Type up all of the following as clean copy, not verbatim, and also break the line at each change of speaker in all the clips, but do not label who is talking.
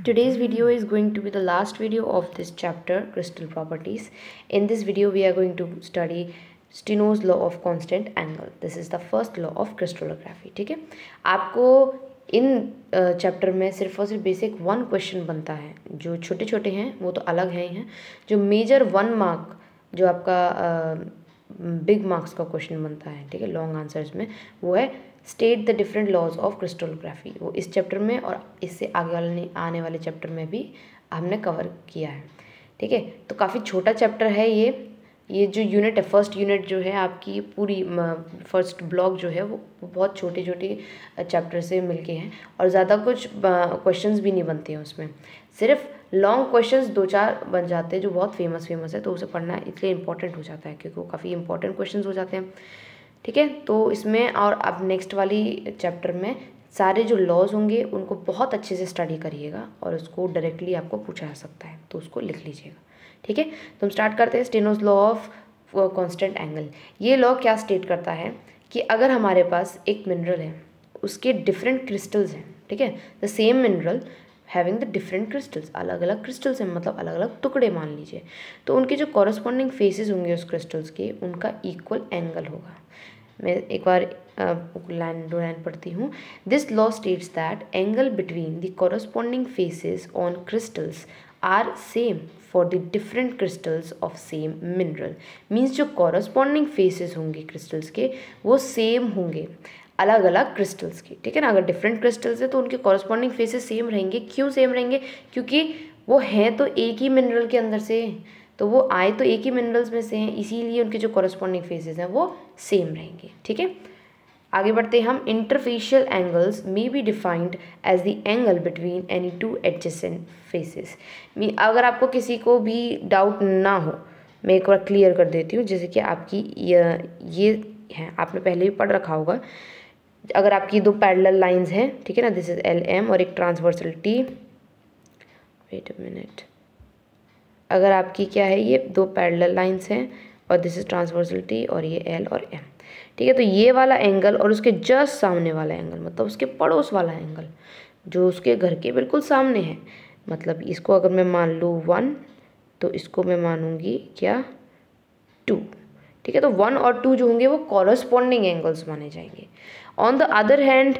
Today's video is going to be the last video of this chapter, crystal properties. In this video we are going to study Steno's law of constant angle. This is the first law of crystallography. ठीक है, आपको in chapter में सिर्फ और सिर्फ basic 1 question बनता है. जो छोटे छोटे हैं वो तो अलग हैं. जो मेजर 1 मार्क जो आपका बिग मार्क्स का क्वेश्चन बनता है, ठीक है, लॉन्ग आंसर्स में, वो है state the different laws of crystallography. वो इस चैप्टर में और इससे आगे आने वाले चैप्टर में भी हमने कवर किया है. ठीक है, तो काफ़ी छोटा चैप्टर है ये जो यूनिट है, फर्स्ट यूनिट जो है आपकी पूरी फर्स्ट ब्लॉक जो है वो बहुत छोटे छोटे चैप्टर से मिलके हैं और ज़्यादा कुछ क्वेश्चंस भी नहीं बनते हैं उसमें. सिर्फ लॉन्ग क्वेश्चंस 2-4 बन जाते हैं जो बहुत फेमस है, तो उसे पढ़ना इसलिए इम्पोर्टेंट हो जाता है क्योंकि वो काफ़ी इंपॉर्टेंट क्वेश्चंस हो जाते हैं. ठीक है, तो इसमें और अब नेक्स्ट वाली चैप्टर में सारे जो लॉज होंगे उनको बहुत अच्छे से स्टडी करिएगा और उसको डायरेक्टली आपको पूछा जा सकता है, तो उसको लिख लीजिएगा. ठीक है, तो हम स्टार्ट करते हैं स्टीनोज लॉ ऑफ कांस्टेंट एंगल. ये लॉ क्या स्टेट करता है कि अगर हमारे पास एक मिनरल है, उसके डिफरेंट क्रिस्टल्स हैं, ठीक है, the same mineral having the different crystals, अलग अलग क्रिस्टल्स हैं, मतलब अलग अलग टुकड़े मान लीजिए, तो उनके जो कॉरस्पॉन्डिंग फेसेस होंगे उस क्रिस्टल्स के, उनका इक्वल एंगल होगा. मैं एक बार लाइन पढ़ती हूँ. This law states that angle between the corresponding faces on crystals are same for the different crystals of same mineral. Means जो कॉरस्पॉन्डिंग फेसेस होंगे क्रिस्टल्स के वो सेम होंगे अलग अलग क्रिस्टल्स के. ठीक है ना, अगर डिफरेंट क्रिस्टल्स है तो उनके कॉरस्पॉन्डिंग फेसेस सेम रहेंगे. क्यों सेम रहेंगे? क्योंकि वो हैं तो एक ही मिनरल के अंदर से, तो वो आए तो एक ही मिनरल्स में से हैं, इसीलिए उनके जो कॉरस्पॉन्डिंग फेसेस हैं वो सेम रहेंगे. ठीक है, आगे बढ़ते हैं हम. Interfacial angles may be defined as the angle between any 2 adjacent faces. अगर आपको किसी को भी डाउट ना हो, मैं एक बार क्लियर कर देती हूँ. जैसे कि आपकी ये है, आपने पहले भी पढ़ रखा होगा. अगर आपकी 2 पैरेलल लाइंस हैं, ठीक है ना, दिस इज LM और एक transversal T. Wait a minute. अगर आपकी क्या है, ये 2 पैरेलल लाइंस हैं और दिस इज ट्रांसवर्सल T और ये L और M. ठीक है, तो ये वाला एंगल और उसके जस्ट सामने वाला एंगल, मतलब उसके पड़ोस वाला एंगल जो उसके घर के बिल्कुल सामने है, मतलब इसको अगर मैं मान लूँ 1 तो इसको मैं मानूंगी क्या 2. ठीक है, तो 1 और 2 जो होंगे वो कॉरस्पॉन्डिंग एंगल्स माने जाएंगे. On the other hand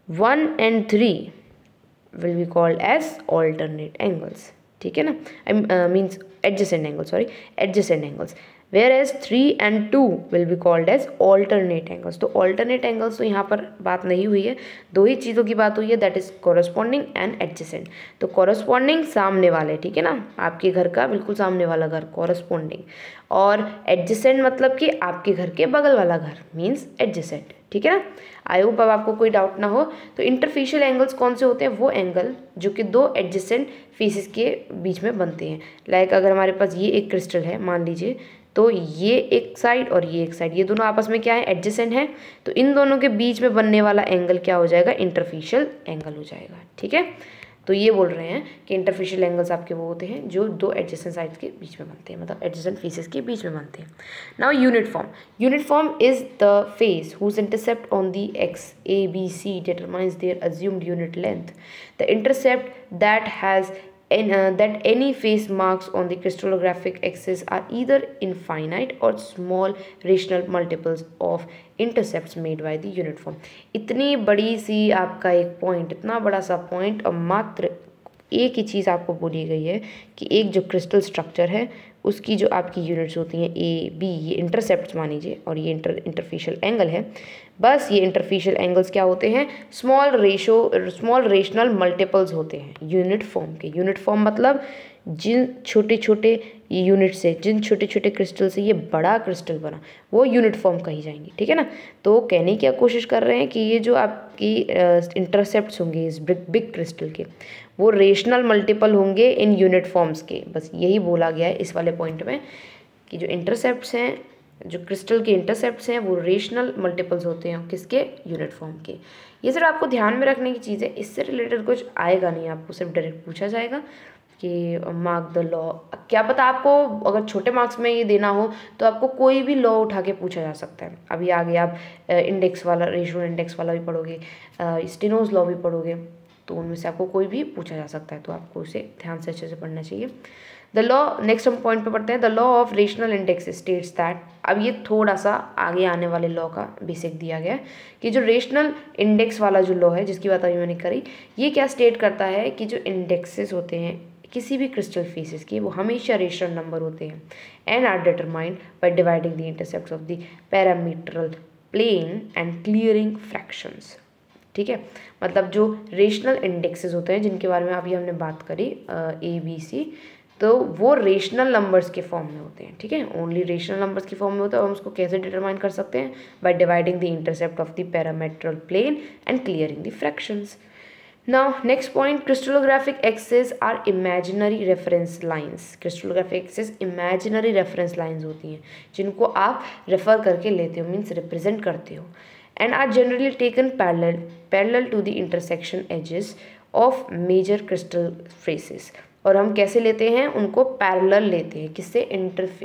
1 and 3 will be called as alternate angles. ठीक है ना, means adjacent angle, sorry, adjacent angles. whereas 3 and 2 will be called as alternate angles. तो alternate angles तो यहाँ पर बात नहीं हुई है, 2 ही चीज़ों की बात हुई है, that is corresponding and adjacent. तो corresponding सामने वाले, ठीक है ना, आपके घर का बिल्कुल सामने वाला घर corresponding, और adjacent मतलब कि आपके घर के बगल वाला घर, means adjacent. ठीक है ना, आई होप अब आपको कोई डाउट ना हो. तो इंटरफेशियल एंगल्स कौन से होते हैं? वो एंगल जो कि 2 एडजेसेंट फेसेस के बीच में बनते हैं. लाइक अगर हमारे पास ये एक क्रिस्टल है मान लीजिए, तो ये एक साइड और ये एक साइड, ये दोनों आपस में क्या है, एडजेसेंट है, तो इन दोनों के बीच में बनने वाला एंगल क्या हो जाएगा, इंटरफेशियल एंगल हो जाएगा. ठीक है, तो ये बोल रहे हैं कि इंटरफेशियल एंगल्स आपके वो होते हैं जो 2 एडजेसेंट साइड्स के बीच में बनते हैं, मतलब एडजेसेंट फेसेस के बीच में बनते हैं. Now unit form is the face whose intercept on the axes ABC determines their assumed unit length. The intercept that any face marks on the crystallographic axis are either infinite or small rational multiples of intercepts made by the unit form. इतनी बड़ी सी आपका एक point, इतना बड़ा सा point, और मात्र एक ही चीज़ आपको बोली गई है कि एक जो क्रिस्टल स्ट्रक्चर है उसकी जो आपकी यूनिट्स होती हैं AB, ये इंटरसेप्ट मान लीजिए, और ये इंटरफेशियल एंगल है. बस ये इंटरफेशियल एंगल्स क्या होते हैं, स्मॉल रेशनल मल्टीपल्स होते हैं यूनिट फॉर्म के. यूनिट फॉर्म मतलब जिन छोटे छोटे यूनिट से, जिन छोटे छोटे क्रिस्टल से ये बड़ा क्रिस्टल बना, वो यूनिट फॉर्म कही जाएंगी. ठीक है ना, तो कहने की कोशिश कर रहे हैं कि ये जो आपकी इंटरसेप्ट्स होंगे इस बिग क्रिस्टल के, वो रेशनल मल्टीपल होंगे इन यूनिट फॉर्म्स के. बस यही बोला गया है इस वाले पॉइंट में कि जो इंटरसेप्ट्स हैं, जो क्रिस्टल के इंटरसेप्ट्स हैं, वो रेशनल मल्टीपल्स होते हैं किसके, यूनिट फॉर्म के. ये सिर्फ आपको ध्यान में रखने की चीज़ है, इससे रिलेटेड कुछ आएगा नहीं, आपको सिर्फ डायरेक्ट पूछा जाएगा कि मार्क द लॉ. क्या पता आपको अगर छोटे मार्क्स में ये देना हो तो आपको कोई भी लॉ उठा के पूछा जा सकता है. अभी आगे आप इंडेक्स वाला, रेशियो इंडेक्स वाला भी पढ़ोगे, स्टीनोज लॉ भी पढ़ोगे, तो उनमें से आपको कोई भी पूछा जा सकता है, तो आपको उसे ध्यान से अच्छे से पढ़ना चाहिए। द लॉ, नेक्स्ट हम पॉइंट पे पढ़ते हैं। The law of rational index states that, अब ये थोड़ा सा आगे आने वाले लॉ का बेसिक दिया गया है कि जो रेशनल इंडेक्स वाला जो लॉ है जिसकी बात अभी मैंने करी, ये क्या स्टेट करता है कि जो इंडेक्सेस होते हैं किसी भी क्रिस्टल फेसेस के वो हमेशा रेशनल नंबर होते हैं and are determined by dividing the intercepts of the parametral plane and clearing fractions. ठीक है, मतलब जो रेशनल इंडेक्सेस होते हैं जिनके बारे में अभी हमने बात करी ABC, तो वो रेशनल नंबर्स के फॉर्म में होते हैं। ठीक है, ओनली रेशनल नंबर्स की फॉर्म में होता है। हम उसको कैसे डिटरमाइन कर सकते हैं? By dividing the intercept of the parametral plane and clearing the fractions. Now next point, crystallographic axes are imaginary reference lines. Crystallographic axes imaginary reference lines होती हैं जिनको आप रेफर करके लेते हो, मीन्स रिप्रेजेंट करते हो, and are generally taken parallel to the intersection edges of major crystal faces। और हम कैसे लेते हैं उनको? पैरेलल लेते हैं। किससे?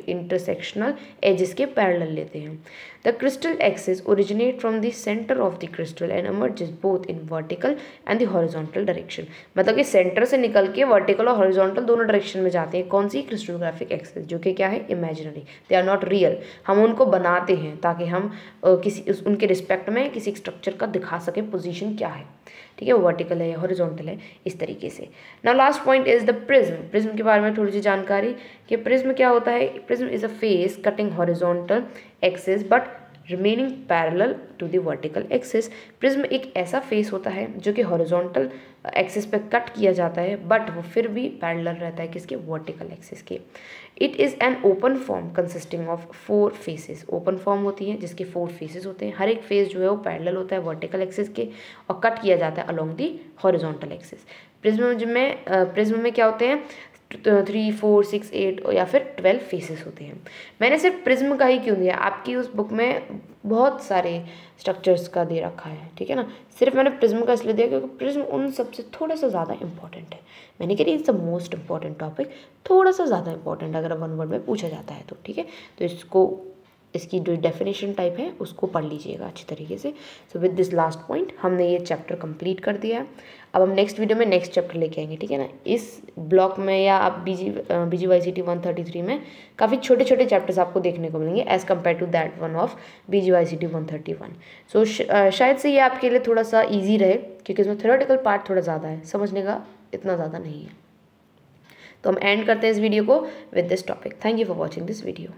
इंटरसेक्शनल एजेस के पैरेलल लेते हैं। The crystal axis originate from the centre of the crystal and emerges both in vertical and the horizontal direction. मतलब कि सेंटर से निकल के वर्टिकल और हॉरिजॉन्टल दोनों डायरेक्शन में जाते हैं। कौन सी? क्रिस्टलोग्राफिक एक्सिस, जो कि क्या है? Imaginary, they are not real. हम उनको बनाते हैं ताकि हम उनके रिस्पेक्ट में किसी स्ट्रक्चर का दिखा सकें पोजीशन क्या है। ठीक है, वो वर्टिकल है या हॉरिजॉन्टल है, इस तरीके से। Now last point is the prism. Prism के बारे में थोड़ी सी जानकारी कि प्रिज्म क्या होता है। Prism is a face cutting horizontal axis but remaining parallel to the vertical axis. Prism एक ऐसा फेस होता है जो कि हॉरिजॉन्टल एक्सिस पे कट किया जाता है बट वो फिर भी पैरेलल रहता है किसके? वर्टिकल एक्सिस के। It is an open form consisting of 4 faces. Open form होती है जिसके 4 फेसेस होते हैं। हर एक फेस जो है वो पैरेलल होता है वर्टिकल एक्सिस के और कट किया जाता है along the horizontal axis. Prism में क्या होते हैं? 3, 4, 6, 8 या फिर 12 फेसेस होते हैं। मैंने सिर्फ प्रिज्म का ही क्यों दिया? आपकी उस बुक में बहुत सारे स्ट्रक्चर्स का दे रखा है, ठीक है ना। सिर्फ मैंने प्रिज्म का इसलिए दिया क्योंकि प्रिज्म उन सबसे थोड़ा सा ज़्यादा इंपॉर्टेंट है। मैंने कहा it's the most important topic, थोड़ा सा ज़्यादा इंपॉर्टेंट अगर 1 वर्ड में पूछा जाता है तो। ठीक है, तो इसकी जो डेफिनेशन टाइप है उसको पढ़ लीजिएगा अच्छी तरीके से। So with this last point हमने ये चैप्टर कंप्लीट कर दिया है। अब हम नेक्स्ट वीडियो में नेक्स्ट चैप्टर लेके आएंगे, ठीक है ना। इस ब्लॉक में या आप BGYCT 133 में काफ़ी छोटे छोटे चैप्टर्स आपको देखने को मिलेंगे as compare to that one of BGYCT 131। सो शायद से ये आपके लिए थोड़ा सा ईजी रहे क्योंकि इसमें थ्योरेटिकल पार्ट थोड़ा ज़्यादा है, समझने का इतना ज़्यादा नहीं है। तो हम एंड करते हैं इस वीडियो को with this topic. Thank you for watching this video.